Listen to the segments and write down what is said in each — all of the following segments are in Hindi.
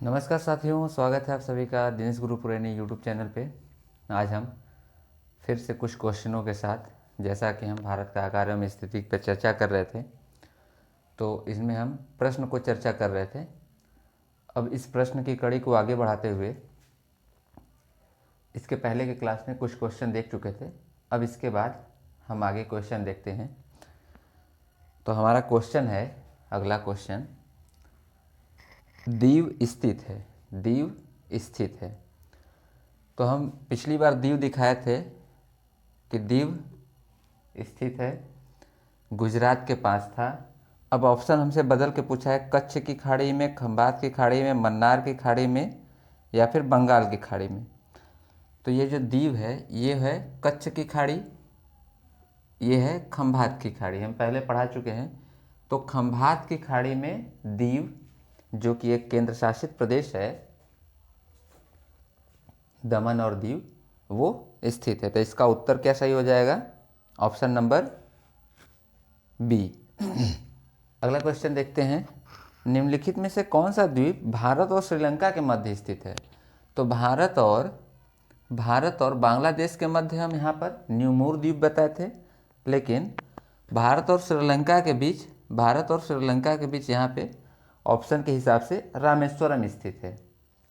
नमस्कार साथियों, स्वागत है आप सभी का दिनेश गुरु पुरैनी यूट्यूब चैनल पे। आज हम फिर से कुछ क्वेश्चनों के साथ, जैसा कि हम भारत का आकार एवं स्थिति पर चर्चा कर रहे थे, तो इसमें हम प्रश्न को चर्चा कर रहे थे। अब इस प्रश्न की कड़ी को आगे बढ़ाते हुए इसके पहले के क्लास में कुछ क्वेश्चन देख चुके थे। अब इसके बाद हम आगे क्वेश्चन देखते हैं। तो हमारा क्वेश्चन है, अगला क्वेश्चन, दीव स्थित है। दीव स्थित है। तो हम पिछली बार दीव दिखाए थे कि दीव स्थित है, गुजरात के पास था। अब ऑप्शन हमसे बदल के पूछा है, कच्छ की खाड़ी में, खंबात की खाड़ी में, मन्नार की खाड़ी में या फिर बंगाल की खाड़ी में। तो ये जो दीव है ये है कच्छ की खाड़ी, ये है खंभात की खाड़ी, हम पहले पढ़ा चुके हैं। तो खंभात की खाड़ी में दीव, जो कि एक केंद्र शासित प्रदेश है, दमन और दीव, वो स्थित है। तो इसका उत्तर क्या सही हो जाएगा? Option number B. अगला क्वेश्चन देखते हैं, निम्नलिखित में से कौन सा द्वीप भारत और श्रीलंका के मध्य स्थित है? तो भारत और बांग्लादेश के मध्य हम यहाँ पर न्यूमूर द्वीप बताए थे, लेकिन भारत और श्रीलंका के बीच यहाँ पे ऑप्शन के हिसाब से रामेश्वरम स्थित है।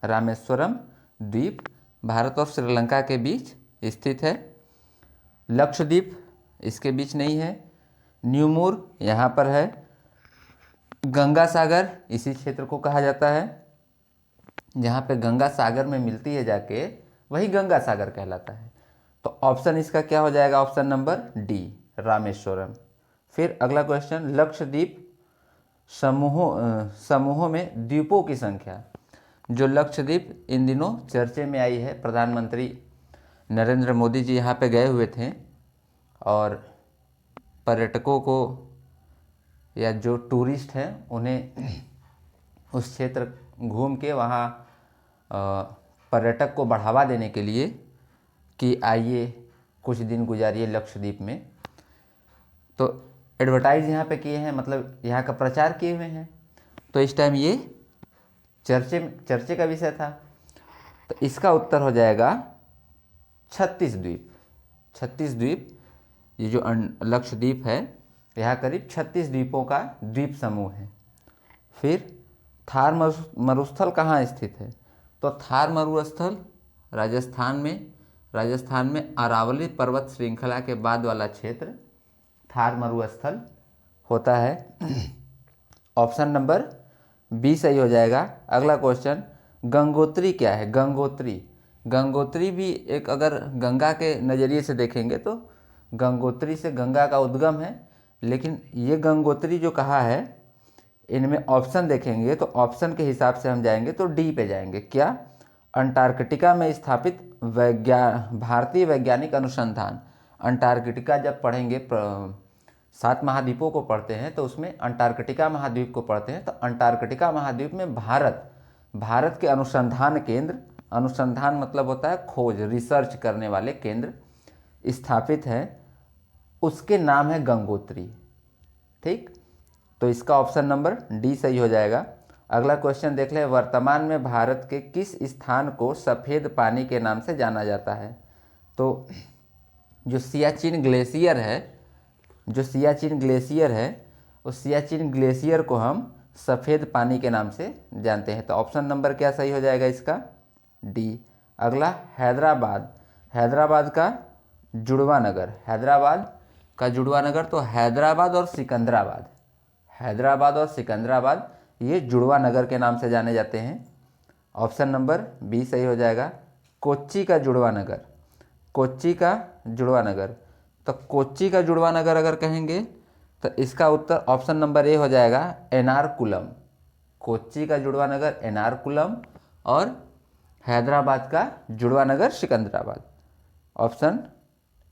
रामेश्वरम द्वीप भारत और श्रीलंका के बीच स्थित है। लक्षद्वीप इसके बीच नहीं है। न्यूमूर यहाँ पर है। गंगा सागर इसी क्षेत्र को कहा जाता है। जहाँ पे गंगा सागर में मिलती है जाके, वही गंगा सागर कहलाता है। तो ऑप्शन इसका क्या हो जाएगा? Option number D, Rameswaram. फिर अगला क्वेश्चन, लक्षद्वीप समूहों में द्वीपों की संख्या। जो लक्षद्वीप इन दिनों चर्चे में आई है, प्रधानमंत्री नरेंद्र मोदी जी यहाँ पे गए हुए थे और पर्यटकों को या जो टूरिस्ट हैं उन्हें उस क्षेत्र घूम के वहाँ पर्यटक को बढ़ावा देने के लिए कि आइए कुछ दिन गुजारिए लक्षद्वीप में, तो एडवर्टाइज यहाँ पे किए हैं, मतलब यहाँ का प्रचार किए हुए हैं। तो इस टाइम ये चर्चे का विषय था। तो इसका उत्तर हो जाएगा 36 द्वीप। 36 द्वीप, ये जो लक्षद्वीप है, यहाँ करीब 36 द्वीपों का द्वीप समूह है। फिर थार मरुस्थल कहाँ स्थित है? तो थार मरुस्थल राजस्थान में अरावली पर्वत श्रृंखला के बाद वाला क्षेत्र थार मरुस्थल होता है। ऑप्शन नंबर बी सही हो जाएगा। अगला क्वेश्चन, गंगोत्री क्या है? गंगोत्री भी एक, अगर गंगा के नज़रिए से देखेंगे तो गंगोत्री से गंगा का उद्गम है, लेकिन ये गंगोत्री जो कहा है, इनमें ऑप्शन देखेंगे तो ऑप्शन के हिसाब से हम जाएंगे तो डी पे जाएंगे। क्या? अंटार्कटिका में स्थापित भारतीय वैज्ञानिक अनुसंधान। अंटार्कटिका जब पढ़ेंगे, 7 महाद्वीपों को पढ़ते हैं तो उसमें अंटार्कटिका महाद्वीप को पढ़ते हैं। तो अंटार्कटिका महाद्वीप में भारत के अनुसंधान केंद्र, अनुसंधान मतलब होता है खोज, रिसर्च करने वाले केंद्र स्थापित हैं, उसके नाम है गंगोत्री। ठीक, तो इसका ऑप्शन नंबर डी सही हो जाएगा। अगला क्वेश्चन देख ले, वर्तमान में भारत के किस स्थान को सफ़ेद पानी के नाम से जाना जाता है? तो जो सियाचिन ग्लेशियर है, उस सियाचिन ग्लेशियर को हम सफ़ेद पानी के नाम से जानते हैं। तो ऑप्शन नंबर क्या सही हो जाएगा इसका? डी। अगला, हैदराबाद का जुड़वा नगर, तो हैदराबाद और सिकंदराबाद ये जुड़वा नगर के नाम से जाने जाते हैं। ऑप्शन नंबर बी सही हो जाएगा। कोच्चि का जुड़वा नगर, तो कोच्चि का जुड़वा नगर अगर कहेंगे तो इसका उत्तर ऑप्शन नंबर ए हो जाएगा, एर्नाकुलम। कोच्चि का जुड़वा नगर एर्नाकुलम और हैदराबाद का जुड़वा नगर सिकंदराबाद। Option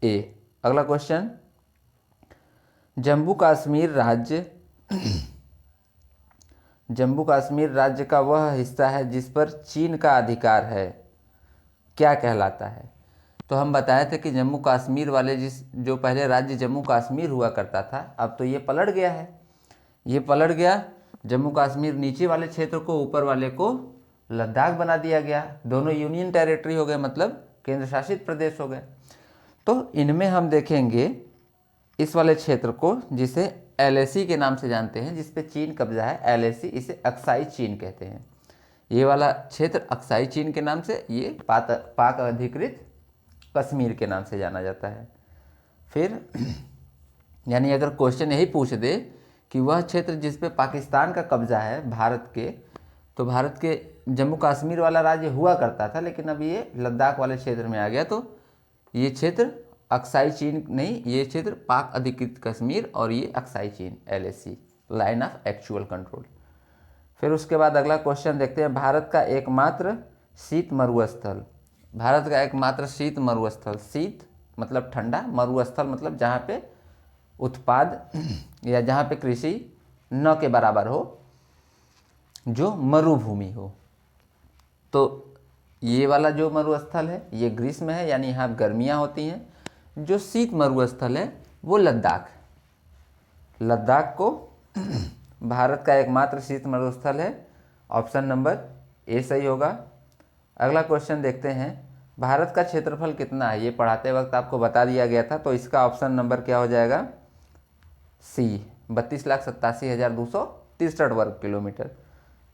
A. अगला क्वेश्चन, जम्मू कश्मीर राज्य का वह हिस्सा है जिस पर चीन का अधिकार है, क्या कहलाता है? तो हम बताए थे कि जम्मू कश्मीर वाले जो पहले राज्य जम्मू कश्मीर हुआ करता था, अब तो ये पलट गया है। जम्मू कश्मीर नीचे वाले क्षेत्र को ऊपर वाले को लद्दाख बना दिया गया, दोनों यूनियन टेरिटरी हो गए, मतलब केंद्र शासित प्रदेश हो गए। तो इनमें हम देखेंगे इस वाले क्षेत्र को जिसे LAC के नाम से जानते हैं, जिस पे चीन कब्जा है, LAC, इसे अक्साई चीन कहते हैं। ये वाला क्षेत्र अक्साई चीन के नाम से, ये पाक अधिकृत कश्मीर के नाम से जाना जाता है। फिर यानी अगर क्वेश्चन यही पूछ दे कि वह क्षेत्र जिस पे पाकिस्तान का कब्जा है भारत के, तो भारत के जम्मू कश्मीर वाला राज्य हुआ करता था, लेकिन अब ये लद्दाख वाले क्षेत्र में आ गया, तो ये क्षेत्र अक्साई चीन नहीं, ये क्षेत्र पाक अधिकृत कश्मीर और ये अक्साई चीन, LAC, line of actual control. फिर उसके बाद अगला क्वेश्चन देखते हैं, भारत का एकमात्र शीत मरुस्थल, भारत का एकमात्र शीत मरुस्थल, शीत मतलब ठंडा, मरुस्थल मतलब जहाँ पे उत्पाद या जहाँ पे कृषि न के बराबर हो, जो मरुभूमि हो। तो ये वाला जो मरुस्थल है ये ग्रीष्म है, यानी यहाँ गर्मियाँ होती हैं। जो शीत मरुस्थल है वो लद्दाख, लद्दाख को भारत का एकमात्र शीत मरुस्थल है। ऑप्शन नंबर ए सही होगा। अगला क्वेश्चन देखते हैं, भारत का क्षेत्रफल कितना है, ये पढ़ाते वक्त आपको बता दिया गया था, तो इसका ऑप्शन नंबर क्या हो जाएगा, सी, 32,87,263 वर्ग किलोमीटर।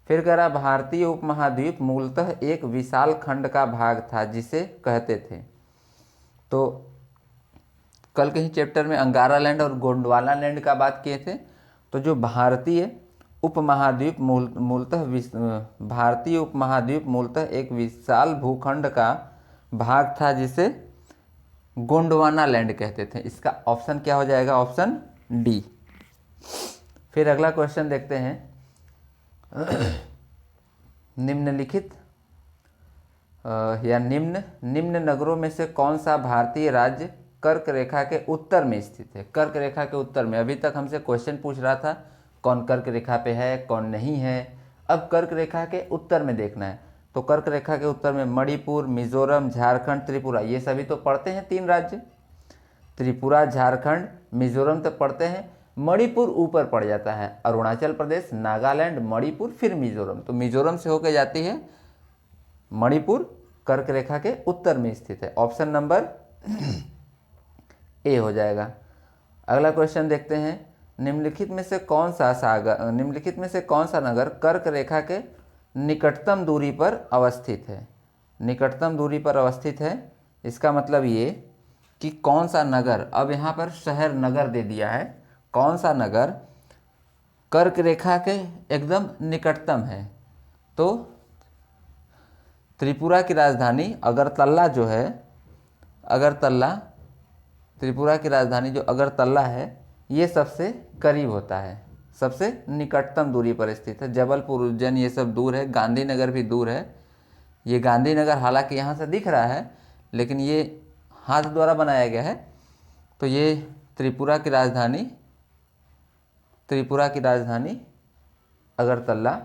फिर कह रहा, भारतीय उपमहाद्वीप मूलतः एक विशाल खंड का भाग था जिसे कहते थे। तो कल के ही चैप्टर में अंगारा लैंड और गोंडवाना लैंड का बात किए थे। तो जो भारतीय उपमहाद्वीप भारतीय उपमहाद्वीप मूलतः एक विशाल भूखंड का भाग था जिसे गोंडवाना लैंड कहते थे। इसका ऑप्शन क्या हो जाएगा, ऑप्शन डी। फिर अगला क्वेश्चन देखते हैं, निम्नलिखित या निम्न नगरों में से कौन सा भारतीय राज्य कर्क रेखा के उत्तर में स्थित है। कर्क रेखा के उत्तर में, अभी तक हमसे क्वेश्चन पूछ रहा था कौन कर्क रेखा पे है कौन नहीं है, अब कर्क रेखा के उत्तर में देखना है। तो कर्क रेखा के उत्तर में मणिपुर, मिजोरम, झारखंड, त्रिपुरा, ये सभी तो पढ़ते हैं 3 राज्य, त्रिपुरा, झारखंड, मिजोरम तो पढ़ते हैं। मणिपुर ऊपर पड़ जाता है, अरुणाचल प्रदेश, नागालैंड, मणिपुर, फिर मिजोरम। तो मिजोरम से होकर जाती है मणिपुर, कर्क रेखा के उत्तर में स्थित है। ऑप्शन नंबर ए हो जाएगा। अगला क्वेश्चन देखते हैं, निम्नलिखित में से कौन सा नगर कर्क रेखा के निकटतम दूरी पर अवस्थित है। निकटतम दूरी पर अवस्थित है, इसका मतलब ये कि कौन सा नगर, अब यहाँ पर शहर नगर दे दिया है, कौन सा नगर कर्क रेखा के एकदम निकटतम है। तो त्रिपुरा की राजधानी अगरतला जो है, अगरतला, त्रिपुरा की राजधानी जो अगरतला है, ये सबसे करीब होता है, सबसे निकटतम दूरी पर स्थित है। जबलपुर, उज्जैन ये सब दूर है, गांधीनगर भी दूर है। ये गांधीनगर हालांकि यहाँ से दिख रहा है, लेकिन ये हाथ द्वारा बनाया गया है। तो ये त्रिपुरा की राजधानी अगरतला,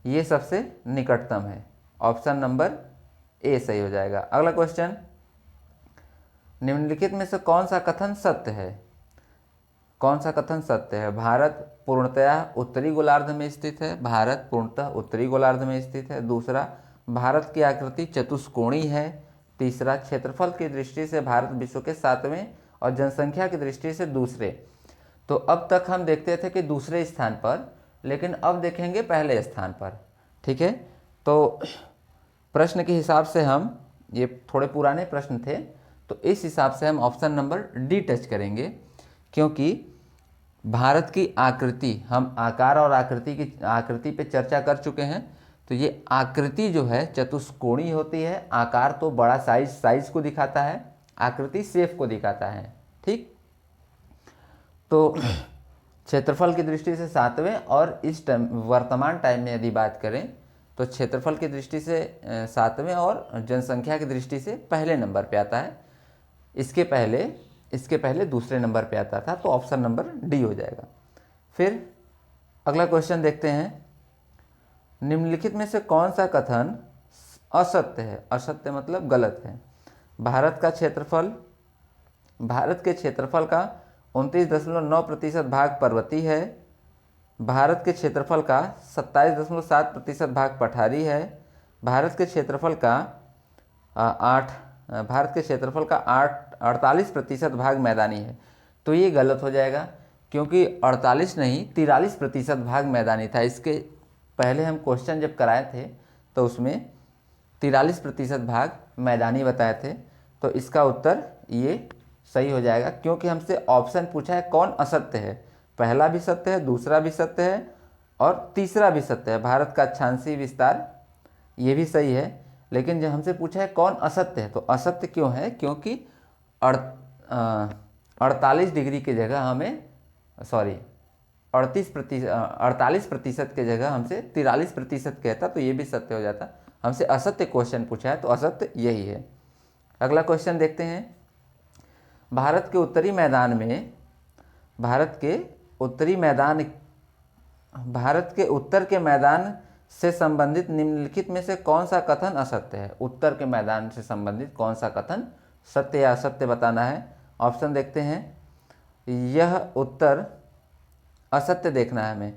ये सबसे निकटतम है। ऑप्शन नंबर ए सही हो जाएगा। अगला क्वेश्चन, निम्नलिखित में से कौन सा कथन सत्य है। कौन सा कथन सत्य है। भारत पूर्णतया उत्तरी गोलार्ध में स्थित है, भारत पूर्णतः उत्तरी गोलार्ध में स्थित है। दूसरा, भारत की आकृति चतुष्कोणी है। तीसरा, क्षेत्रफल की दृष्टि से भारत विश्व के 7वें और जनसंख्या की दृष्टि से दूसरे। तो अब तक हम देखते थे कि दूसरे स्थान पर, लेकिन अब देखेंगे पहले स्थान पर, ठीक है। तो प्रश्न के हिसाब से हम, ये थोड़े पुराने प्रश्न थे, तो इस हिसाब से हम ऑप्शन नंबर डी टच करेंगे, क्योंकि भारत की आकृति, हम आकार और आकृति पे चर्चा कर चुके हैं। तो ये आकृति जो है चतुष्कोणीय होती है, आकार तो बड़ा साइज को दिखाता है, आकृति शेप को दिखाता है, ठीक। तो क्षेत्रफल की दृष्टि से 7वें, और इस वर्तमान टाइम में यदि बात करें तो क्षेत्रफल की दृष्टि से 7वें और जनसंख्या की दृष्टि से पहले नंबर पे आता है। इसके पहले दूसरे नंबर पे आता था। तो ऑप्शन नंबर डी हो जाएगा। फिर अगला क्वेश्चन देखते हैं, निम्नलिखित में से कौन सा कथन असत्य है। असत्य मतलब गलत है। भारत के क्षेत्रफल का 29.9% भाग पर्वतीय है, भारत के क्षेत्रफल का 27.7% भाग पठारी है। भारत के क्षेत्रफल का 48% भाग मैदानी है। तो ये गलत हो जाएगा, क्योंकि 48 नहीं 43% भाग मैदानी था। इसके पहले हम क्वेश्चन जब कराए थे तो उसमें 43% भाग मैदानी बताए थे। तो इसका उत्तर ये सही हो जाएगा, क्योंकि हमसे ऑप्शन पूछा है कौन असत्य है। पहला भी सत्य है, दूसरा भी सत्य है और तीसरा भी सत्य है। भारत का अक्षांशीय विस्तार ये भी सही है, लेकिन जब हमसे पूछा है कौन असत्य है, तो असत्य क्यों है? क्योंकि 48 डिग्री की जगह हमें 48% की जगह हमसे 43% कहता, तो ये भी सत्य हो जाता। हमसे असत्य क्वेश्चन पूछा है तो असत्य यही है। अगला क्वेश्चन देखते हैं। भारत के उत्तर के मैदान से संबंधित निम्नलिखित में से कौन सा कथन असत्य है? उत्तर के मैदान से संबंधित कौन सा कथन सत्य या असत्य बताना है। ऑप्शन देखते हैं। यह उत्तर असत्य देखना है हमें।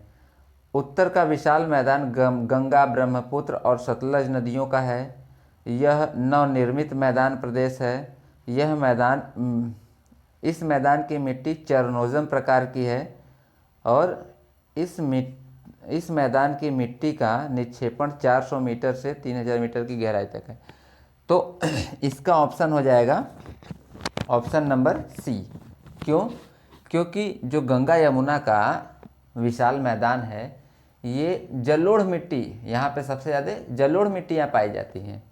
उत्तर का विशाल मैदान गंगा, ब्रह्मपुत्र और सतलज नदियों का है। यह नवनिर्मित मैदान प्रदेश है। इस मैदान की मिट्टी चरनोजम प्रकार की है और इस मैदान की मिट्टी का निक्षेपण 400 मीटर से 3000 मीटर की गहराई तक है। तो इसका ऑप्शन हो जाएगा ऑप्शन नंबर सी। क्यों? क्योंकि जो गंगा यमुना का विशाल मैदान है, ये जलोढ़ मिट्टी, यहाँ पे सबसे ज़्यादा जलोढ़ मिट्टियाँ पाई जाती हैं।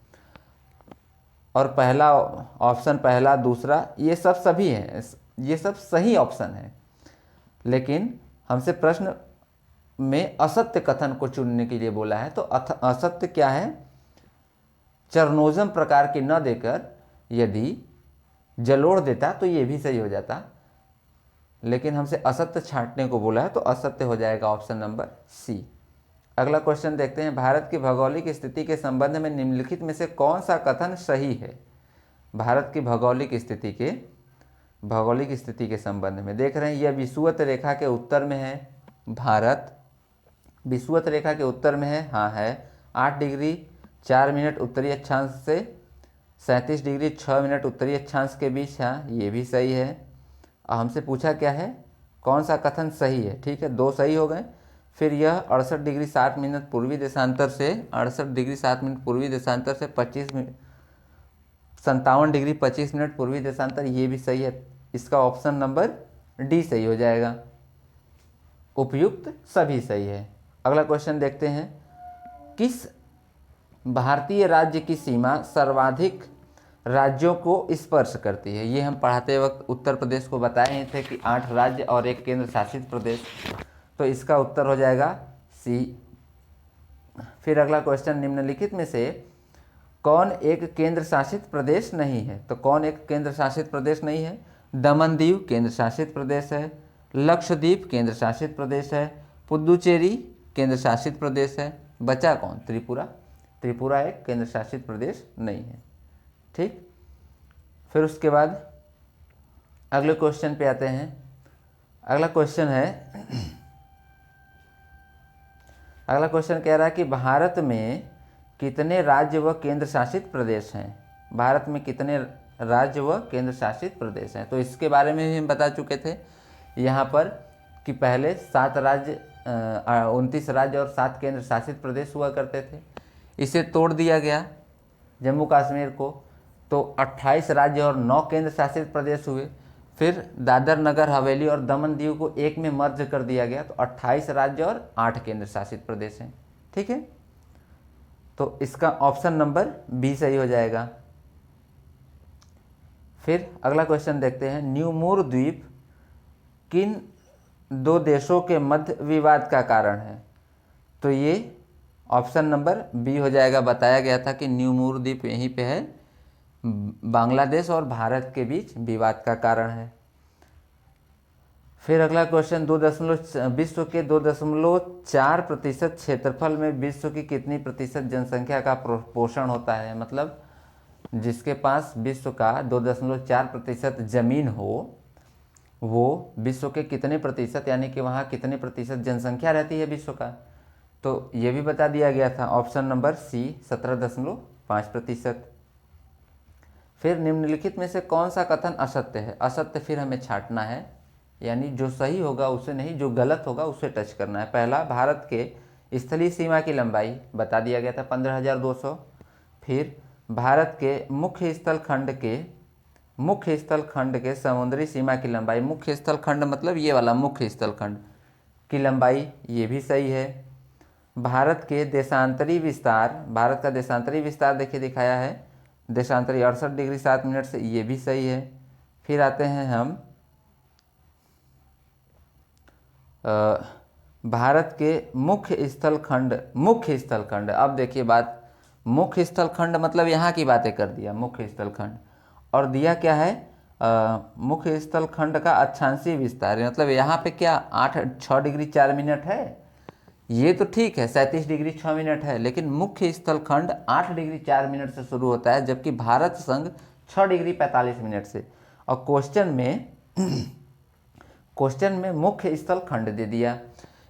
और पहला ऑप्शन, पहला, दूसरा, ये सब सभी हैं, ये सब सही ऑप्शन है। लेकिन हमसे प्रश्न में असत्य कथन को चुनने के लिए बोला है। तो असत्य क्या है? चरनोजम प्रकार की न देकर यदि जलोढ़ देता तो ये भी सही हो जाता, लेकिन हमसे असत्य छांटने को बोला है, तो असत्य हो जाएगा ऑप्शन नंबर सी। अगला क्वेश्चन देखते हैं। भारत की भौगोलिक स्थिति के संबंध में निम्नलिखित में से कौन सा कथन सही है? भारत की भौगोलिक स्थिति के संबंध में देख रहे हैं, यह विषुवत रेखा के उत्तर में है। भारत विषुवत रेखा के उत्तर में है, हाँ है। 8 डिग्री 4 मिनट उत्तरी अक्षांश से 37 डिग्री 6 मिनट उत्तरी अक्षांश के बीच, हाँ ये भी सही है। और हमसे पूछा क्या है, कौन सा कथन सही है? ठीक है, 2 सही हो गए। फिर यह 68 डिग्री 7 मिनट पूर्वी देशांतर से 57 डिग्री 25 मिनट पूर्वी देशांतर, ये भी सही है। इसका ऑप्शन नंबर डी सही हो जाएगा। उपयुक्त सभी सही है। अगला क्वेश्चन देखते हैं। किस भारतीय राज्य की सीमा सर्वाधिक राज्यों को स्पर्श करती है? ये हम पढ़ाते वक्त उत्तर प्रदेश को बताए ही थे कि 8 राज्य और 1 केंद्र शासित प्रदेश, तो इसका उत्तर हो जाएगा सी। फिर अगला क्वेश्चन, निम्नलिखित में से कौन एक केंद्र शासित प्रदेश नहीं है? तो कौन एक केंद्र शासित प्रदेश नहीं है? दमन-दीव केंद्र शासित प्रदेश है, लक्षद्वीप केंद्र शासित प्रदेश है, पुदुचेरी केंद्र शासित प्रदेश है, बचा कौन? त्रिपुरा एक केंद्र शासित प्रदेश नहीं है। ठीक, फिर उसके बाद अगले क्वेश्चन पे आते हैं। अगला क्वेश्चन कह रहा है कि भारत में कितने राज्य व केंद्र शासित प्रदेश हैं? भारत में कितने राज्य व केंद्र शासित प्रदेश हैं? तो इसके बारे में भी हम बता चुके थे यहाँ पर कि पहले 29 राज्य और 7 केंद्र शासित प्रदेश हुआ करते थे। इसे तोड़ दिया गया जम्मू कश्मीर को, तो 28 राज्य और 9 केंद्र शासित प्रदेश हुए। फिर दादर नगर हवेली और दमन दीव को एक में मर्ज कर दिया गया, तो 28 राज्य और 8 केंद्र शासित प्रदेश हैं। ठीक है, तो इसका ऑप्शन नंबर बी सही हो जाएगा। फिर अगला क्वेश्चन देखते हैं। न्यूमूर द्वीप किन 2 देशों के मध्य विवाद का कारण है? तो ये ऑप्शन नंबर बी हो जाएगा। बताया गया था कि न्यूमूर द्वीप यहीं पे है, बांग्लादेश और भारत के बीच विवाद का कारण है। फिर अगला क्वेश्चन, विश्व के 2.4% क्षेत्रफल में विश्व की कितनी प्रतिशत जनसंख्या का पोषण होता है? मतलब जिसके पास विश्व का 2.4% जमीन हो, वो विश्व के कितने प्रतिशत, यानी कि वहाँ कितने प्रतिशत जनसंख्या रहती है विश्व का, तो ये भी बता दिया गया था। Option number C 17.5%। फिर निम्नलिखित में से कौन सा कथन असत्य है? असत्य फिर हमें छांटना है, यानी जो सही होगा उसे नहीं, जो गलत होगा उसे टच करना है। पहला, भारत के स्थलीय सीमा की लंबाई बता दिया गया था 15,200। फिर भारत के मुख्य स्थल खंड के समुद्री सीमा की लंबाई, मुख्य स्थल खंड मतलब ये वाला मुख्य स्थल खंड की लंबाई, ये भी सही है। भारत के देशांतरी विस्तार, भारत का देशांतरी विस्तार देखिए दिखाया है, देशांतरी 68 डिग्री 7 मिनट से, ये भी सही है। फिर आते हैं हम भारत के मुख्य स्थल खंड, अब देखिए बात, मुख्य स्थल खंड मतलब यहाँ की बातें कर दिया, मुख्य स्थल खंड, और दिया क्या है, मुख्य स्थल खंड का अक्षांशीय विस्तार, मतलब यहाँ पे क्या 6 डिग्री 4 मिनट है, ये तो ठीक है 37 डिग्री 6 मिनट है, लेकिन मुख्य स्थल खंड 8 डिग्री 4 मिनट से शुरू होता है, जबकि भारत संघ 6 डिग्री 45 मिनट से। और क्वेश्चन में मुख्य स्थल खंड दे दिया,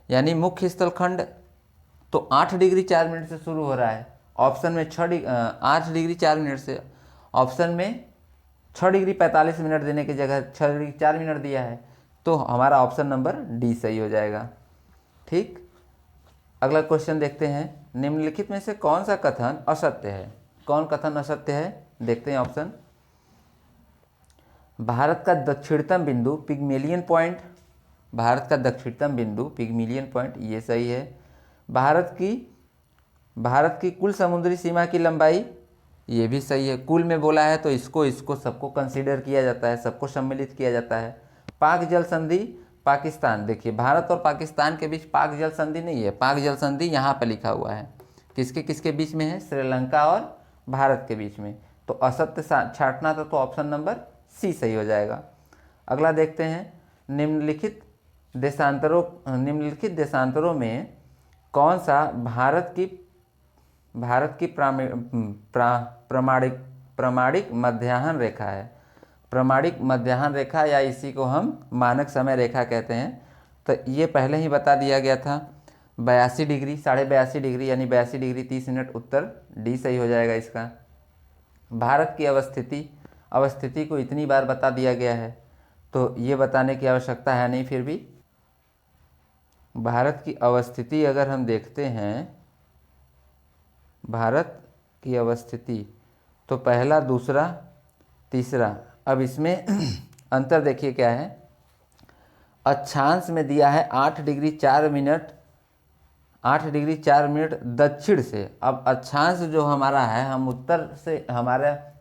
यानी मुख्य स्थल खंड तो 8 डिग्री 4 मिनट से शुरू हो रहा है, ऑप्शन में 8 डिग्री 4 मिनट से, ऑप्शन में 6 डिग्री 45 मिनट देने की जगह 6 डिग्री 4 मिनट दिया है, तो हमारा ऑप्शन नंबर डी सही हो जाएगा। ठीक, अगला क्वेश्चन देखते हैं, निम्नलिखित में से कौन सा कथन असत्य है? कौन कथन असत्य है, देखते हैं ऑप्शन। भारत का दक्षिणतम बिंदु पिग्मेलियन पॉइंट, भारत का दक्षिणतम बिंदु पिग्मेलियन पॉइंट, ये सही है। भारत की कुल समुद्री सीमा की लंबाई, ये भी सही है, कुल में बोला है तो इसको सबको कंसीडर किया जाता है, सबको सम्मिलित किया जाता है। पाक जल संधि पाकिस्तान, देखिए भारत और पाकिस्तान के बीच पाक जल संधि नहीं है, पाक जल संधि यहाँ पे लिखा हुआ है, किसके किसके बीच में है, श्रीलंका और भारत के बीच में, तो असत्य छांटना था, तो ऑप्शन नंबर सी सही हो जाएगा। अगला देखते हैं, निम्नलिखित देशांतरों में कौन सा भारत की प्रमाणिक मध्याह्न रेखा है? प्रमाणिक मध्याह्न रेखा, या इसी को हम मानक समय रेखा कहते हैं, तो ये पहले ही बता दिया गया था, 82 डिग्री 82.5 डिग्री, यानी 82 डिग्री 30 मिनट, उत्तर डी सही हो जाएगा इसका। भारत की अवस्थिति को इतनी बार बता दिया गया है, तो ये बताने की आवश्यकता है नहीं, फिर भी भारत की अवस्थिति अगर हम देखते हैं, भारत की अवस्थिति तो पहला, दूसरा, तीसरा, अब इसमें अंतर देखिए क्या है, अक्षांश में दिया है 8 डिग्री 4 मिनट, 8 डिग्री 4 मिनट दक्षिण से। अब अक्षांश जो हमारा है, हम उत्तर से,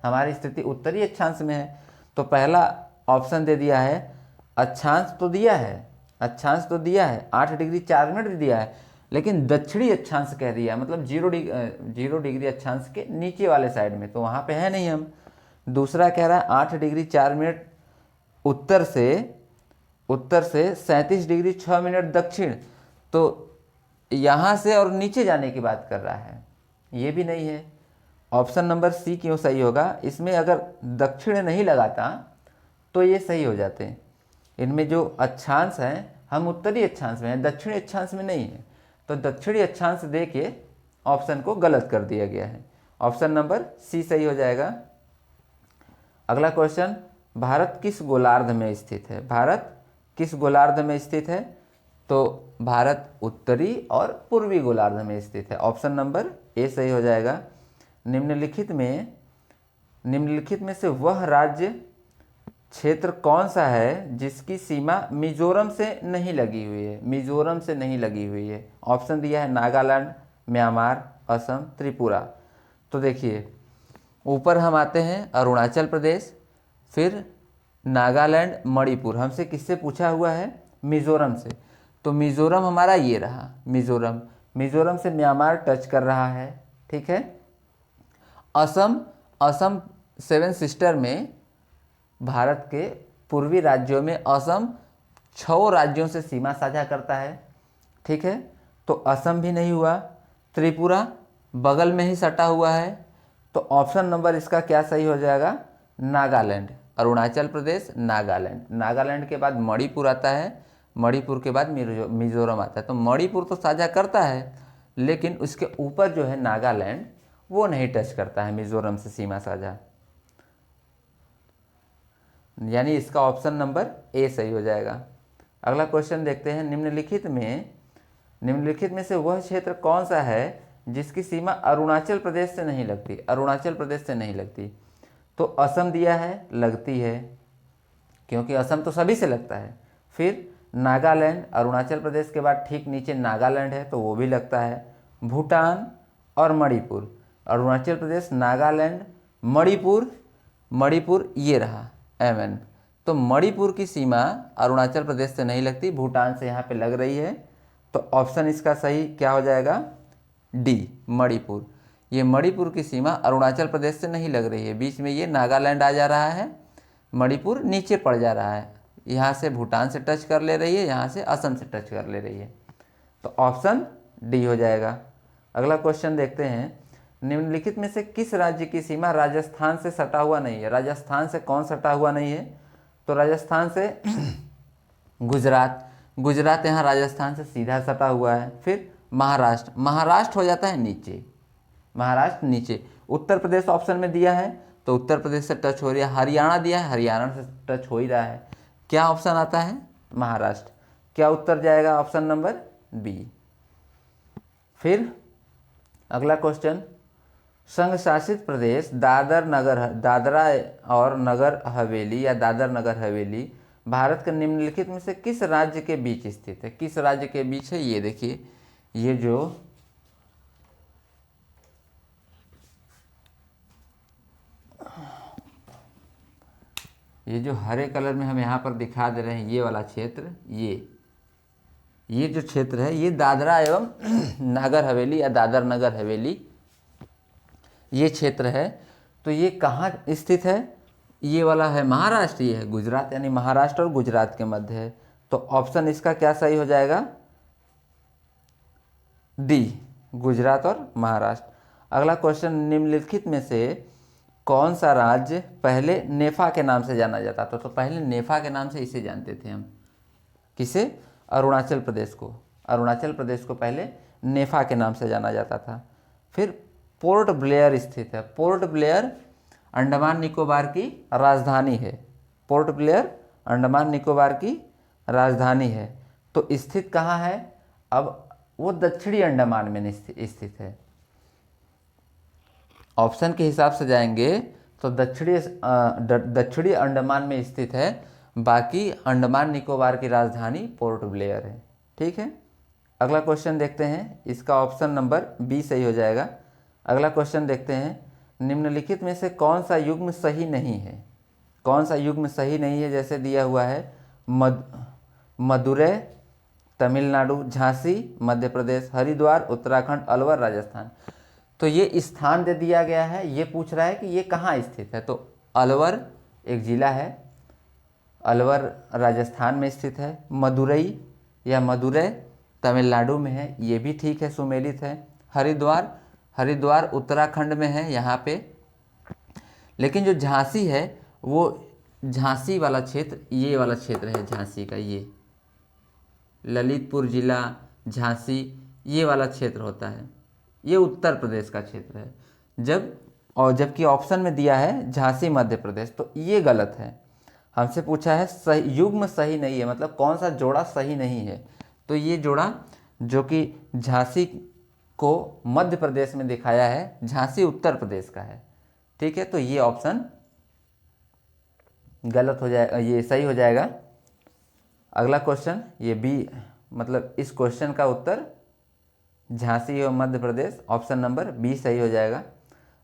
हमारी स्थिति उत्तरी अक्षांश में है, तो पहला ऑप्शन दे दिया है, अक्षांश तो दिया है 8 डिग्री 4 मिनट दिया है, लेकिन दक्षिणी अक्षांश कह दिया, मतलब 0 डिग्री अक्षांश के नीचे वाले साइड में, तो वहाँ पे है नहीं हम। दूसरा कह रहा है 8 डिग्री 4 मिनट उत्तर से 37 डिग्री 6 मिनट दक्षिण, तो यहाँ से और नीचे जाने की बात कर रहा है, ये भी नहीं है। ऑप्शन नंबर सी क्यों सही होगा? इसमें अगर दक्षिण नहीं लगाता तो ये सही हो जाते। इनमें जो अक्षांश हैं, हम उत्तरी अक्षांश में हैं, दक्षिणी अक्षांश में नहीं है, तो दक्षिणी अक्षांश दे के ऑप्शन को गलत कर दिया गया है। ऑप्शन नंबर सी सही हो जाएगा। अगला क्वेश्चन, भारत किस गोलार्ध में स्थित है? भारत किस गोलार्ध में स्थित है? तो भारत उत्तरी और पूर्वी गोलार्ध में स्थित है, ऑप्शन नंबर ए सही हो जाएगा। निम्नलिखित में से वह राज्य क्षेत्र कौन सा है जिसकी सीमा मिजोरम से नहीं लगी हुई है? मिजोरम से नहीं लगी हुई है, ऑप्शन दिया है नागालैंड, म्यांमार, असम, त्रिपुरा। तो देखिए ऊपर हम आते हैं अरुणाचल प्रदेश, फिर नागालैंड, मणिपुर, हमसे किससे पूछा हुआ है? मिजोरम से, तो मिजोरम हमारा ये रहा, मिजोरम से म्यांमार टच कर रहा है, ठीक है। असम 7 सिस्टर में भारत के पूर्वी राज्यों में असम 6 राज्यों से सीमा साझा करता है, ठीक है, तो असम भी नहीं हुआ। त्रिपुरा बगल में ही सटा हुआ है, तो ऑप्शन नंबर इसका क्या सही हो जाएगा? नागालैंड, अरुणाचल प्रदेश, नागालैंड। नागालैंड के बाद मणिपुर आता है, मणिपुर के बाद मिजोरम आता है। तो मणिपुर तो साझा करता है, लेकिन उसके ऊपर जो है नागालैंड वो नहीं टच करता है मिजोरम से सीमा साझा, यानी इसका ऑप्शन नंबर ए सही हो जाएगा। अगला क्वेश्चन देखते हैं, निम्नलिखित में से वह क्षेत्र कौन सा है जिसकी सीमा अरुणाचल प्रदेश से नहीं लगती? अरुणाचल प्रदेश से नहीं लगती। तो असम दिया है, लगती है, क्योंकि असम तो सभी से लगता है। फिर नागालैंड, अरुणाचल प्रदेश के बाद ठीक नीचे नागालैंड है तो वो भी लगता है। भूटान और मणिपुर, अरुणाचल प्रदेश, नागालैंड, मणिपुर ये रहा MN। तो मणिपुर की सीमा अरुणाचल प्रदेश से नहीं लगती, भूटान से यहाँ पे लग रही है। तो ऑप्शन इसका सही क्या हो जाएगा? डी, मणिपुर। ये मणिपुर की सीमा अरुणाचल प्रदेश से नहीं लग रही है, बीच में ये नागालैंड आ जा रहा है, मणिपुर नीचे पड़ जा रहा है, यहाँ से भूटान से टच कर ले रही है, यहाँ से असम से टच कर ले रही है। तो ऑप्शन डी हो जाएगा। अगला क्वेश्चन देखते हैं, निम्नलिखित में से किस राज्य की सीमा राजस्थान से सटा हुआ नहीं है? राजस्थान से कौन सटा हुआ नहीं है? तो राजस्थान से गुजरात यहाँ राजस्थान से सीधा सटा हुआ है। फिर महाराष्ट्र हो जाता है नीचे, महाराष्ट्र नीचे। उत्तर प्रदेश ऑप्शन में दिया है तो उत्तर प्रदेश से टच हो रही है। हरियाणा दिया है, हरियाणा से टच हो ही रहा है। क्या ऑप्शन आता है? महाराष्ट्र। क्या उत्तर जाएगा? Option number B. फिर अगला क्वेश्चन, संघ शासित प्रदेश दादरा और नगर हवेली या दादर नगर हवेली भारत के निम्नलिखित में से किस राज्य के बीच स्थित है? किस राज्य के बीच है? ये देखिए, ये जो हरे कलर में हम यहाँ पर दिखा दे रहे हैं, ये वाला क्षेत्र, ये जो क्षेत्र है, ये दादरा एवं नागर हवेली या दादर नगर हवेली ये क्षेत्र है। तो ये कहाँ स्थित है? ये वाला है महाराष्ट्र, ये है गुजरात, यानी महाराष्ट्र और गुजरात के मध्य है। तो ऑप्शन इसका क्या सही हो जाएगा? डी, गुजरात और महाराष्ट्र। अगला क्वेश्चन, निम्नलिखित में से कौन सा राज्य पहले नेफा के नाम से जाना जाता था? तो पहले नेफा के नाम से इसे जानते थे हम। किसे? अरुणाचल प्रदेश को। अरुणाचल प्रदेश को पहले नेफा के नाम से जाना जाता था। फिर पोर्ट ब्लेयर स्थित है। पोर्ट ब्लेयर अंडमान निकोबार की राजधानी है। पोर्ट ब्लेयर अंडमान निकोबार की राजधानी है। तो स्थित कहाँ है? अब वो दक्षिणी अंडमान में स्थित है। ऑप्शन के हिसाब से जाएंगे तो दक्षिणी अंडमान में स्थित है, बाकी अंडमान निकोबार की राजधानी पोर्ट ब्लेयर है। ठीक है, अगला क्वेश्चन देखते हैं, इसका ऑप्शन नंबर बी सही हो जाएगा। अगला क्वेश्चन देखते हैं, निम्नलिखित में से कौन सा युग्म सही नहीं है? कौन सा युग्म सही नहीं है? जैसे दिया हुआ है मदुरै तमिलनाडु, झांसी मध्य प्रदेश, हरिद्वार उत्तराखंड, अलवर राजस्थान। तो ये स्थान दे दिया गया है, ये पूछ रहा है कि ये कहाँ स्थित है। तो अलवर एक जिला है, अलवर राजस्थान में स्थित है। मदुरई या मदुरै तमिलनाडु में है, ये भी ठीक है, सुमेलित है। हरिद्वार उत्तराखंड में है यहाँ पे। लेकिन जो झांसी है वो झांसी वाला क्षेत्र, ये वाला क्षेत्र है झांसी का, ये ललितपुर जिला झांसी ये वाला क्षेत्र होता है, ये उत्तर प्रदेश का क्षेत्र है। जबकि ऑप्शन में दिया है झांसी मध्य प्रदेश, तो ये गलत है। हमसे पूछा है सही युग्म सही नहीं है, मतलब कौन सा जोड़ा सही नहीं है। तो ये जोड़ा जो कि झांसी को मध्य प्रदेश में दिखाया है, झांसी उत्तर प्रदेश का है। ठीक है, तो ये ऑप्शन गलत हो जाएगा, ये सही हो जाएगा। अगला क्वेश्चन, ये बी, मतलब इस क्वेश्चन का उत्तर झांसी एवं Madhya Pradesh, option number B सही हो जाएगा।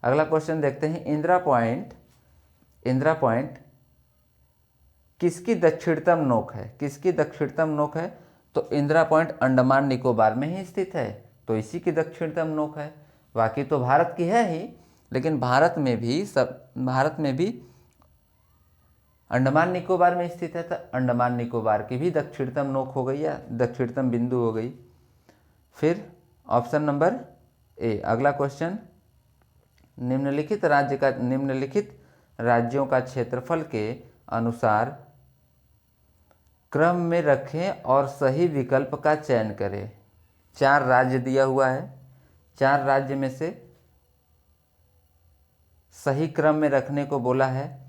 अगला क्वेश्चन देखते हैं, इंदिरा पॉइंट किसकी दक्षिणतम नोक है? किसकी दक्षिणतम नोक है? तो इंदिरा पॉइंट अंडमान निकोबार में ही स्थित है, तो इसी की दक्षिणतम नोक है। बाकी तो भारत की है ही, लेकिन भारत में भी अंडमान निकोबार में स्थित है, तो अंडमान निकोबार की भी दक्षिणतम नोक हो गई या दक्षिणतम बिंदु हो गई। फिर ऑप्शन नंबर ए। अगला क्वेश्चन, निम्नलिखित राज्यों का क्षेत्रफल के अनुसार क्रम में रखें और सही विकल्प का चयन करें। 4 राज्य दिया हुआ है, 4 राज्य में से सही क्रम में रखने को बोला है।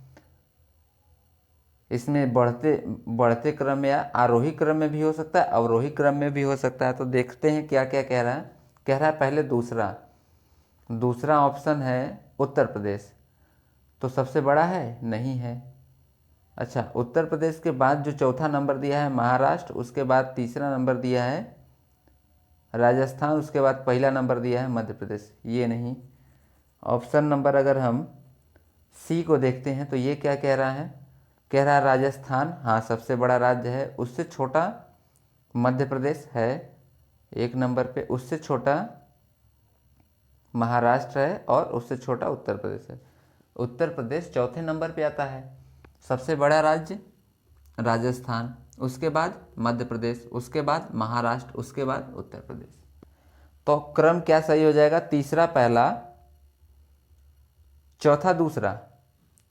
इसमें बढ़ते क्रम में या आरोही क्रम में भी हो सकता है, अवरोही क्रम में भी हो सकता है। तो देखते हैं क्या क्या कह रहा है। कह रहा है पहले दूसरा ऑप्शन है उत्तर प्रदेश। तो सबसे बड़ा है? नहीं है। अच्छा, उत्तर प्रदेश के बाद जो चौथा नंबर दिया है महाराष्ट्र, उसके बाद तीसरा नंबर दिया है राजस्थान, उसके बाद पहला नंबर दिया है मध्य प्रदेश। ये नहीं। ऑप्शन नंबर अगर हम सी को देखते हैं तो ये क्या कह रहा है? कह रहा है राजस्थान हाँ सबसे बड़ा राज्य है, उससे छोटा मध्य प्रदेश है 1 नंबर पे, उससे छोटा महाराष्ट्र है और उससे छोटा उत्तर प्रदेश है। उत्तर प्रदेश चौथे नंबर पे आता है। सबसे बड़ा राज्य राजस्थान, उसके बाद मध्य प्रदेश, उसके बाद महाराष्ट्र, उसके बाद उत्तर प्रदेश। तो क्रम क्या सही हो जाएगा? तीसरा पहला, चौथा दूसरा,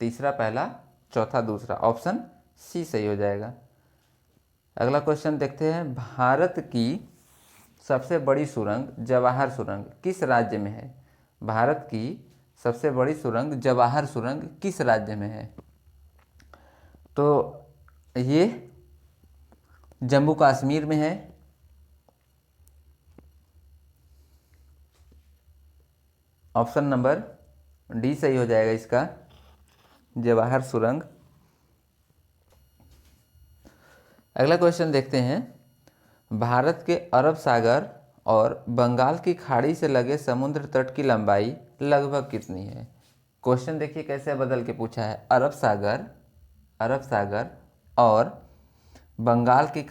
तीसरा पहला, चौथा दूसरा। ऑप्शन सी सही हो जाएगा। अगला क्वेश्चन देखते हैं। भारत की सबसे बड़ी सुरंग जवाहर सुरंग किस राज्य में है? भारत की सबसे बड़ी सुरंग जवाहर सुरंग किस राज्य में है? तो ये जम्मू कश्मीर में है। ऑप्शन नंबर डी सही हो जाएगा इसका, जवाहर सुरंग। अगला क्वेश्चन देखते हैं। भारत के अरब सागर और बंगाल की खाड़ी से लगे समुद्र तट की लंबाई लगभग कितनी है? क्वेश्चन देखिए कैसे बदल के पूछा है। अरब सागर और बंगाल की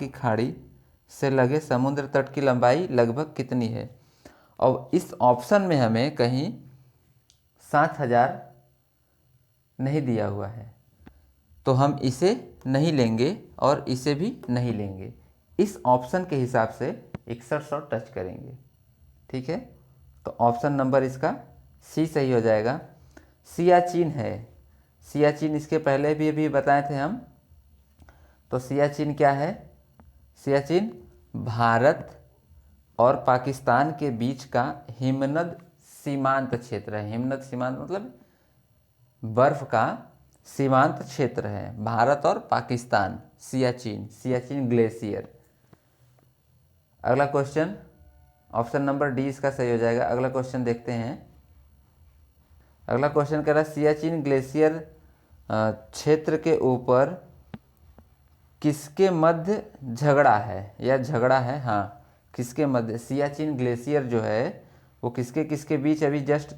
खाड़ी से लगे समुद्र तट की लंबाई लगभग कितनी है? और इस ऑप्शन में हमें कहीं 7,000 नहीं दिया हुआ है, तो हम इसे नहीं लेंगे और इसे भी नहीं लेंगे। इस ऑप्शन के हिसाब से 6100 टच करेंगे। ठीक है, तो ऑप्शन नंबर इसका सी सही हो जाएगा। सियाचिन है। सियाचिन इसके पहले भी अभी बताए थे हम। तो सियाचिन क्या है? सियाचिन भारत और पाकिस्तान के बीच का हिमनद सीमांत क्षेत्र है। हिमनद सीमांत मतलब बर्फ का सीमांत क्षेत्र है, भारत और पाकिस्तान। सियाचिन ग्लेशियर। अगला क्वेश्चन, ऑप्शन नंबर डी इसका सही हो जाएगा। अगला क्वेश्चन देखते हैं। अगला क्वेश्चन कह रहा है सियाचिन ग्लेशियर क्षेत्र के ऊपर किसके मध्य झगड़ा है या झगड़ा है? हाँ, किसके मध्य? सियाचिन ग्लेशियर जो है वो किसके किसके बीच, अभी जस्ट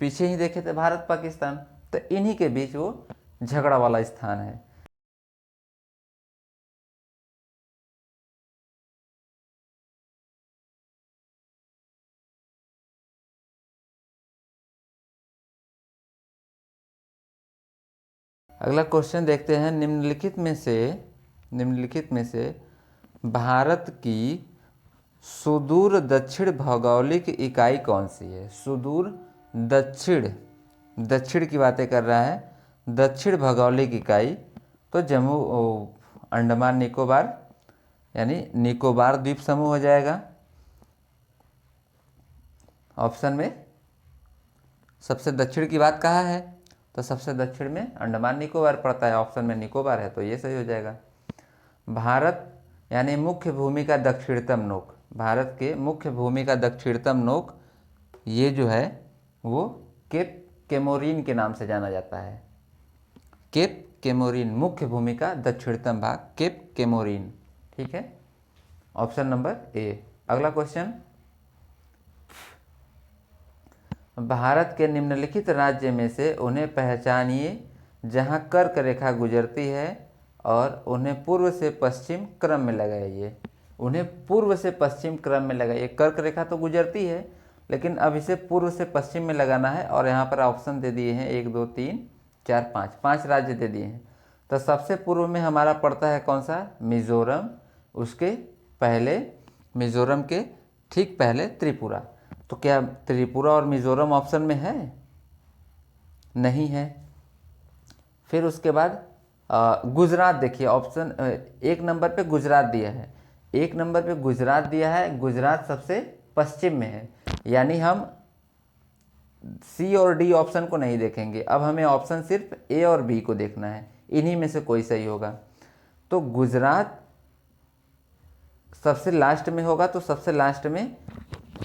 पीछे ही देखे थे भारत पाकिस्तान, तो इन्हीं के बीच वो झगड़ा वाला स्थान है। अगला क्वेश्चन देखते हैं। निम्नलिखित में से भारत की सुदूर दक्षिण भौगोलिक इकाई कौन सी है? सुदूर दक्षिण की बातें कर रहा है। दक्षिण भौगोलिक इकाई तो जम्मू अंडमान निकोबार यानी निकोबार द्वीप समूह हो जाएगा। ऑप्शन में सबसे दक्षिण की बात कहा है, तो सबसे दक्षिण में अंडमान निकोबार पड़ता है। ऑप्शन में निकोबार है, तो ये सही हो जाएगा। भारत यानी मुख्य भूमि का दक्षिणतम नोक, भारत के मुख्य भूमि का दक्षिणतम नोक ये जो है वो केप केमोरिन के नाम से जाना जाता है। केप केमोरिन, मुख्य भूमि का दक्षिणतम भाग केप केमोरिन। ठीक है, ऑप्शन नंबर ए। अगला क्वेश्चन, भारत के निम्नलिखित राज्य में से उन्हें पहचानिए जहां कर्क रेखा गुजरती है और उन्हें पूर्व से पश्चिम क्रम में लगाइए। उन्हें पूर्व से पश्चिम क्रम में लगाइए। कर्क रेखा तो गुजरती है, लेकिन अब इसे पूर्व से पश्चिम में लगाना है। और यहाँ पर ऑप्शन दे दिए हैं 1 2 3 4 5, 5 राज्य दे दिए हैं। तो सबसे पूर्व में हमारा पड़ता है कौन सा? मिजोरम। उसके पहले, मिजोरम के ठीक पहले त्रिपुरा। तो क्या त्रिपुरा और मिजोरम ऑप्शन में है? नहीं है। फिर उसके बाद गुजरात देखिए, ऑप्शन 1 नंबर पे गुजरात दिया है, 1 नंबर पे गुजरात दिया है, गुजरात सबसे पश्चिम में है, यानी हम सी और डी ऑप्शन को नहीं देखेंगे, अब हमें ऑप्शन सिर्फ ए और बी को देखना है, इन्हीं में से कोई सही होगा। तो गुजरात सबसे लास्ट में होगा, तो सबसे लास्ट में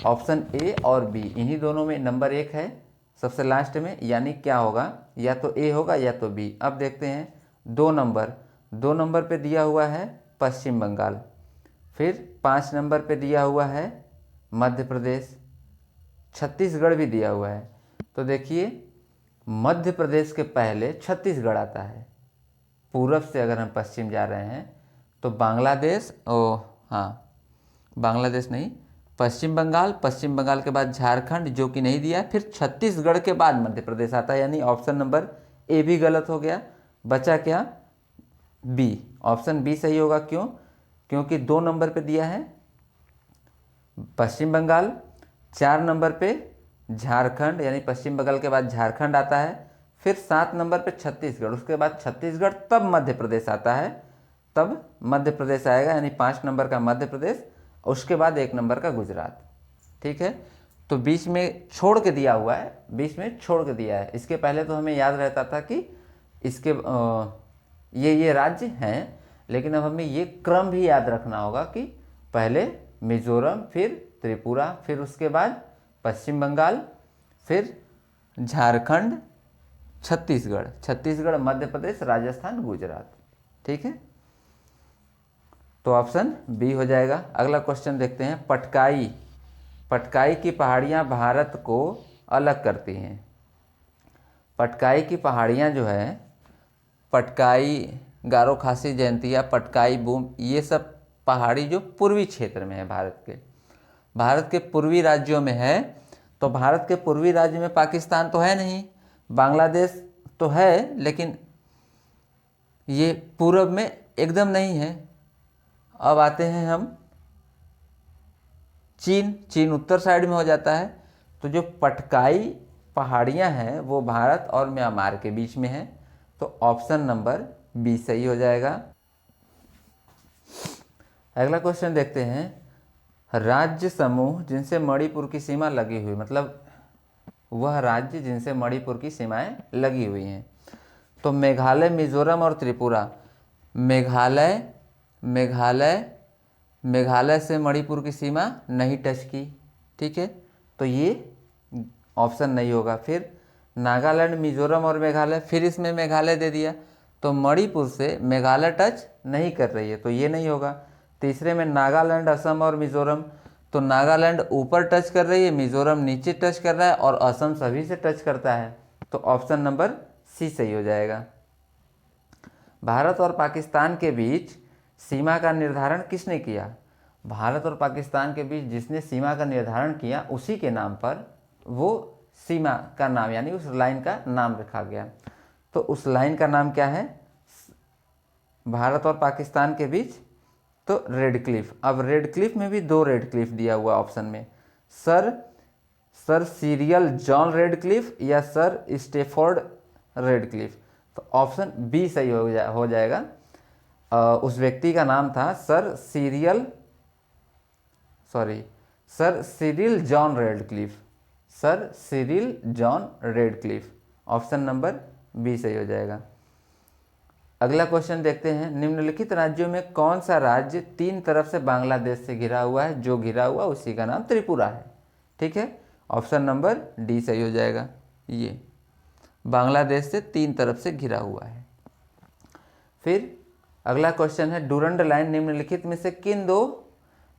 ऑप्शन ए और बी, इन्हीं दोनों में नंबर 1 है सबसे लास्ट में, यानी क्या होगा, या तो ए होगा या तो बी। अब देखते हैं 2 नंबर पे दिया हुआ है पश्चिम बंगाल, फिर 5 नंबर पे दिया हुआ है मध्य प्रदेश, छत्तीसगढ़ भी दिया हुआ है। तो देखिए मध्य प्रदेश के पहले छत्तीसगढ़ आता है, पूरब से अगर हम पश्चिम जा रहे हैं तो बांग्लादेश, हाँ बांग्लादेश नहीं, पश्चिम बंगाल, पश्चिम बंगाल के बाद झारखंड जो कि नहीं दिया है, फिर छत्तीसगढ़ के बाद मध्य प्रदेश आता है, यानी ऑप्शन नंबर ए भी गलत हो गया। बचा क्या, बी, ऑप्शन बी सही होगा। क्यों, क्योंकि 2 नंबर पे दिया है पश्चिम बंगाल, 4 नंबर पे झारखंड, यानी पश्चिम बंगाल के बाद झारखंड आता है, फिर 7 नंबर पे छत्तीसगढ़, उसके बाद छत्तीसगढ़, तब मध्य प्रदेश आता है, तब मध्य प्रदेश आएगा, यानी 5 नंबर का मध्य प्रदेश, उसके बाद 1 नंबर का गुजरात। ठीक है, तो बीच में छोड़ के दिया हुआ है, बीच में छोड़ के दिया है। इसके पहले तो हमें याद रहता था कि इसके ये राज्य हैं, लेकिन अब हमें ये क्रम भी याद रखना होगा कि पहले मिजोरम, फिर त्रिपुरा, फिर उसके बाद पश्चिम बंगाल, फिर झारखंड, छत्तीसगढ़, मध्य प्रदेश, राजस्थान, गुजरात। ठीक है, तो ऑप्शन बी हो जाएगा। अगला क्वेश्चन देखते हैं, पटकाई की पहाड़ियाँ भारत को अलग करती हैं। पटकाई की पहाड़ियाँ जो है, पटकाई, गारो खासी, जयंतिया, पटकाई, बूम, ये सब पहाड़ी जो पूर्वी क्षेत्र में है भारत के पूर्वी राज्यों में है। तो भारत के पूर्वी राज्य में पाकिस्तान तो है नहीं, बांग्लादेश तो है, लेकिन ये पूरब में एकदम नहीं है। अब आते हैं हम चीन उत्तर साइड में हो जाता है। तो जो पटकाई पहाड़ियाँ हैं वो भारत और म्यांमार के बीच में है, तो ऑप्शन नंबर बी सही हो जाएगा। अगला क्वेश्चन देखते हैं, राज्य समूह जिनसे मणिपुर की सीमा लगी हुई, मतलब वह राज्य जिनसे मणिपुर की सीमाएं लगी हुई हैं। तो मेघालय, मिजोरम और त्रिपुरा। मेघालय से मणिपुर की सीमा नहीं टच की, ठीक है, तो ये ऑप्शन नहीं होगा। फिर नागालैंड, मिजोरम और मेघालय, फिर इसमें मेघालय दे दिया, तो मणिपुर से मेघालय टच नहीं कर रही है, तो ये नहीं होगा। तीसरे में नागालैंड, असम और मिजोरम, तो नागालैंड ऊपर टच कर रही है, मिजोरम नीचे टच कर रहा है, और असम सभी से टच करता है, तो ऑप्शन नंबर सी सही हो जाएगा। भारत और पाकिस्तान के बीच सीमा का निर्धारण किसने किया? भारत और पाकिस्तान के बीच जिसने सीमा का निर्धारण किया, उसी के नाम पर वो सीमा का नाम, यानी उस लाइन का नाम रखा गया। तो उस लाइन का नाम क्या है भारत और पाकिस्तान के बीच? तो रेड क्लिफ। अब रेड क्लिफ में भी 2 रेड क्लिफ दिया हुआ ऑप्शन में, sir Cyril John Radcliffe या सर स्टेफोर्ड रेड क्लिफ। तो ऑप्शन बी सही हो जाएगा। उस व्यक्ति का नाम था sir Cyril John Radcliffe, sir Cyril John Radcliffe. Option number B सही हो जाएगा। अगला क्वेश्चन देखते हैं, निम्नलिखित राज्यों में कौन सा राज्य 3 तरफ से बांग्लादेश से घिरा हुआ है? जो घिरा हुआ उसी का नाम त्रिपुरा है। ठीक है, ऑप्शन नंबर डी सही हो जाएगा। ये बांग्लादेश से 3 तरफ से घिरा हुआ है। फिर अगला क्वेश्चन है, डूरंड लाइन निम्नलिखित में से किन 2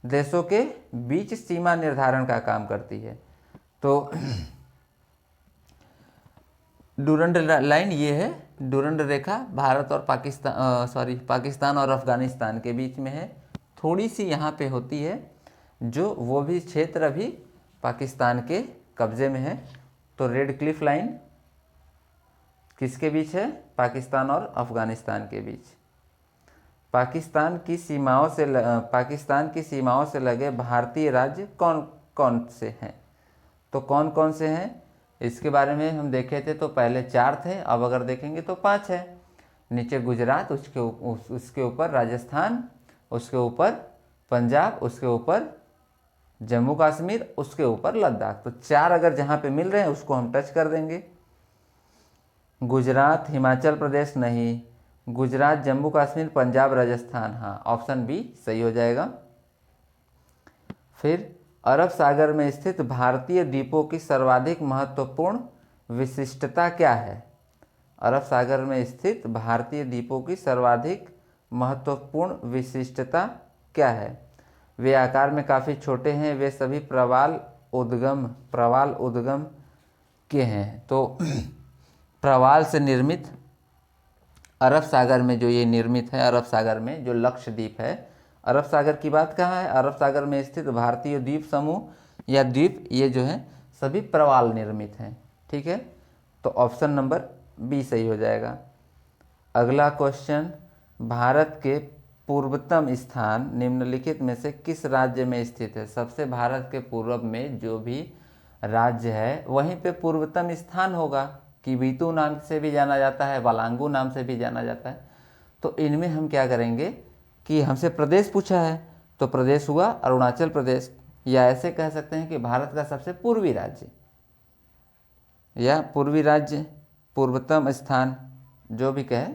देशों के बीच सीमा निर्धारण का काम करती है? तो डूरंड लाइन ये है, डूरंड रेखा भारत और पाकिस्तान और अफगानिस्तान के बीच में है। थोड़ी सी यहाँ पे होती है, जो वो भी क्षेत्र अभी पाकिस्तान के कब्जे में है। तो रेड क्लिफ लाइन किसके बीच है? पाकिस्तान और अफगानिस्तान के बीच। पाकिस्तान की सीमाओं से लगे भारतीय राज्य कौन कौन से हैं? तो कौन कौन से हैं? इसके बारे में हम देखे थे तो पहले 4 थे, अब अगर देखेंगे तो 5 है। नीचे गुजरात, उसके ऊपर राजस्थान, उसके ऊपर पंजाब, उसके ऊपर जम्मू कश्मीर, उसके ऊपर लद्दाख। तो 4 अगर जहाँ पे मिल रहे हैं उसको हम टच कर देंगे। गुजरात, हिमाचल प्रदेश नहीं, गुजरात, जम्मू कश्मीर, पंजाब, राजस्थान, हाँ ऑप्शन बी सही हो जाएगा। फिर अरब सागर में स्थित भारतीय द्वीपों की सर्वाधिक महत्वपूर्ण विशिष्टता क्या है? अरब सागर में स्थित भारतीय द्वीपों की सर्वाधिक महत्वपूर्ण विशिष्टता क्या है? वे आकार में काफ़ी छोटे हैं, वे सभी प्रवाल उद्गम के हैं। तो प्रवाल से निर्मित अरब सागर में जो ये निर्मित है, अरब सागर में जो लक्षद्वीप है, अरब सागर की बात कहाँ है? अरब सागर में स्थित भारतीय द्वीप समूह या द्वीप, ये जो है सभी प्रवाल निर्मित हैं। ठीक है, तो ऑप्शन नंबर बी सही हो जाएगा। अगला क्वेश्चन, भारत के पूर्वतम स्थान निम्नलिखित में से किस राज्य में स्थित है? सबसे भारत के पूर्व में जो भी राज्य है वहीं पे पूर्वतम स्थान होगा। किवीतू नाम से भी जाना जाता है, वालांगू नाम से भी जाना जाता है। तो इनमें हम क्या करेंगे कि हमसे प्रदेश पूछा है, तो प्रदेश हुआ अरुणाचल प्रदेश, या ऐसे कह सकते हैं कि भारत का सबसे पूर्वी राज्य, या पूर्वी राज्य, पूर्वतम स्थान जो भी कहे,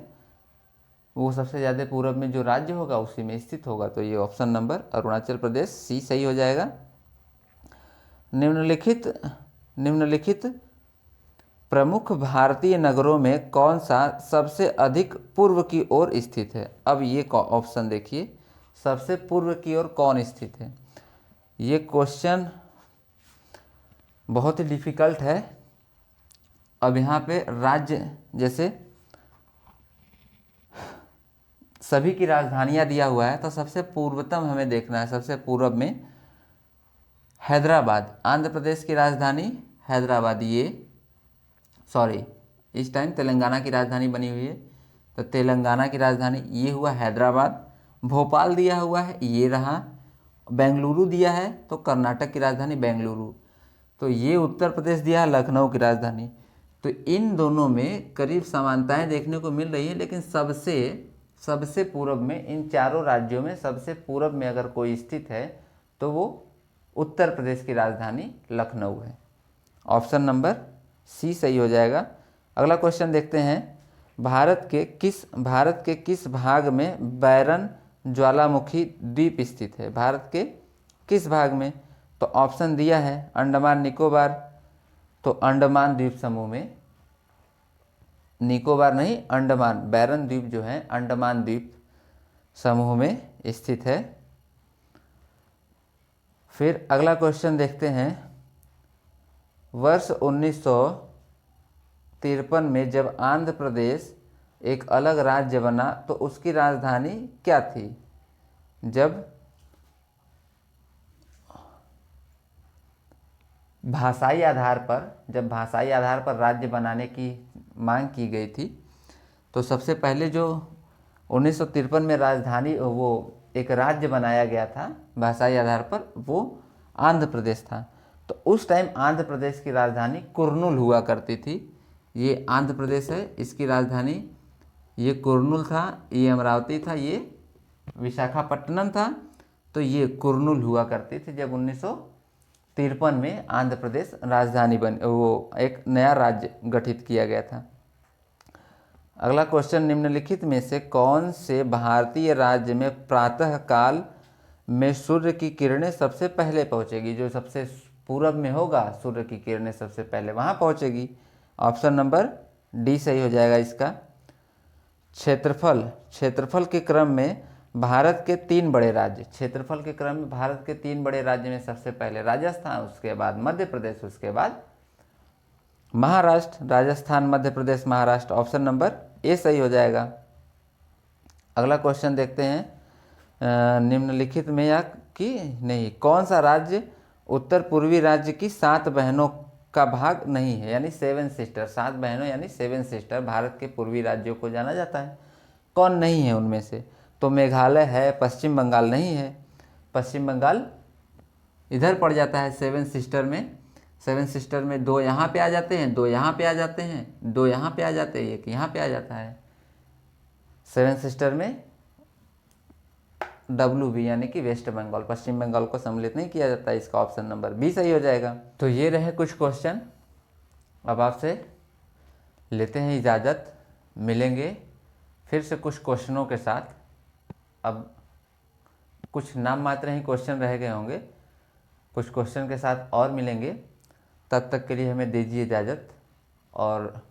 वो सबसे ज़्यादा पूर्व में जो राज्य होगा उसी में स्थित होगा। तो ये ऑप्शन नंबर अरुणाचल प्रदेश सी सही हो जाएगा। निम्नलिखित प्रमुख भारतीय नगरों में कौन सा सबसे अधिक पूर्व की ओर स्थित है? अब ये ऑप्शन देखिए, सबसे पूर्व की ओर कौन स्थित है? ये क्वेश्चन बहुत ही डिफिकल्ट है। अब यहाँ पे राज्य, जैसे सभी की राजधानियाँ दिया हुआ है, तो सबसे पूर्वतम हमें देखना है। सबसे पूर्व में हैदराबाद, आंध्र प्रदेश की राजधानी हैदराबाद, इस टाइम तेलंगाना की राजधानी बनी हुई है, तो तेलंगाना की राजधानी ये हुआ हैदराबाद। भोपाल दिया हुआ है, ये रहा। बेंगलुरु दिया है, तो कर्नाटक की राजधानी बेंगलुरु। तो ये उत्तर प्रदेश दिया है, लखनऊ की राजधानी। तो इन दोनों में करीब समानताएं देखने को मिल रही है, लेकिन सबसे पूर्व में, इन चारों राज्यों में सबसे पूर्व में अगर कोई स्थित है तो वो उत्तर प्रदेश की राजधानी लखनऊ है। ऑप्शन नंबर सी सही हो जाएगा। अगला क्वेश्चन देखते हैं, भारत के किस भाग में बैरन ज्वालामुखी द्वीप स्थित है? भारत के किस भाग में? तो ऑप्शन दिया है अंडमान निकोबार, तो अंडमान द्वीप समूह में, निकोबार नहीं अंडमान, बैरन द्वीप जो है अंडमान द्वीप समूह में स्थित है। फिर अगला क्वेश्चन देखते हैं, वर्ष 1953 में जब आंध्र प्रदेश एक अलग राज्य बना तो उसकी राजधानी क्या थी? जब भाषाई आधार पर राज्य बनाने की मांग की गई थी, तो सबसे पहले जो 1953 में राजधानी, वो एक राज्य बनाया गया था भाषाई आधार पर, वो आंध्र प्रदेश था। तो उस टाइम आंध्र प्रदेश की राजधानी कुर्नूल हुआ करती थी। ये आंध्र प्रदेश है, इसकी राजधानी ये कुर्नूल था, ये अमरावती था, ये विशाखापट्टनम था। तो ये कुर्नूल हुआ करती थी जब 1953 में आंध्र प्रदेश राजधानी वो एक नया राज्य गठित किया गया था। अगला क्वेश्चन, निम्नलिखित में से कौन से भारतीय राज्य में प्रातः काल में सूर्य की किरणें सबसे पहले पहुंचेगी? जो सबसे पूरब में होगा, सूर्य की किरणें सबसे पहले वहां पहुंचेगी। ऑप्शन नंबर डी सही हो जाएगा इसका। क्षेत्रफल के क्रम में भारत के 3 बड़े राज्य, क्षेत्रफल के क्रम में भारत के 3 बड़े राज्य में सबसे पहले राजस्थान, उसके बाद मध्य प्रदेश, उसके बाद Maharashtra. Rajasthan, Madhya Pradesh, Maharashtra, option number A सही हो जाएगा। अगला क्वेश्चन देखते हैं, निम्नलिखित में कौन सा राज्य उत्तर पूर्वी राज्य की 7 बहनों का भाग नहीं है, यानी 7 सिस्टर, 7 बहनों यानी 7 सिस्टर भारत के पूर्वी राज्यों को जाना जाता है। कौन नहीं है उनमें से? तो मेघालय है, पश्चिम बंगाल नहीं है, पश्चिम बंगाल इधर पड़ जाता है 7 सिस्टर में। सेवन सिस्टर में 2 यहाँ पे आ जाते हैं, 2 यहाँ पे आ जाते हैं, 2 यहाँ पे आ जाते हैं, 1 यहाँ पे आ जाता है। सेवन सिस्टर में WB यानी कि वेस्ट बंगाल, पश्चिम बंगाल को सम्मिलित नहीं किया जाता है। इसका ऑप्शन नंबर बी सही हो जाएगा। तो ये रहे कुछ क्वेश्चन। अब आपसे लेते हैं इजाज़त, मिलेंगे फिर से कुछ क्वेश्चनों के साथ। अब कुछ नाम मात्र ही क्वेश्चन रह गए होंगे, कुछ क्वेश्चन के साथ और मिलेंगे। तब तक के लिए हमें दीजिए इजाज़त, और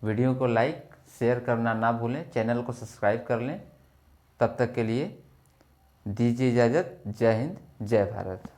वीडियो को लाइक शेयर करना ना भूलें, चैनल को सब्सक्राइब कर लें। तब तक के लिए दीजिए इजाज़त। जय हिंद, जय भारत।